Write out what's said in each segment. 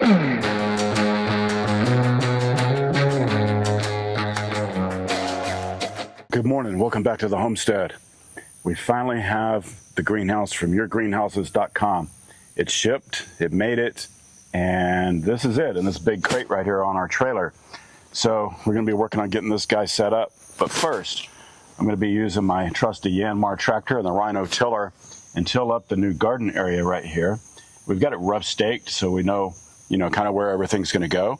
Good morning, welcome back to the homestead. We finally have the greenhouse from yourgreenhouses.com. It's shipped, it made it, and this is it in this big crate right here on our trailer. So we're going to be working on getting this guy set up. But first, I'm going to be using my trusty Yanmar tractor and the Rhino tiller and till up the new garden area right here. We've got it rough staked so we know, kind of where everything's going to go.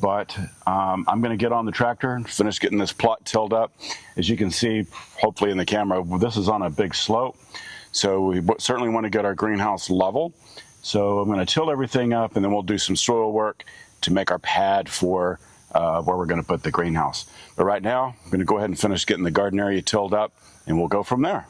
But I'm going to get on the tractor and finish getting this plot tilled up. As you can see, hopefully in the camera, this is on a big slope. So we certainly want to get our greenhouse level. So I'm going to till everything up and then we'll do some soil work to make our pad for where we're going to put the greenhouse. But right now, I'm going to go ahead and finish getting the garden area tilled up and we'll go from there.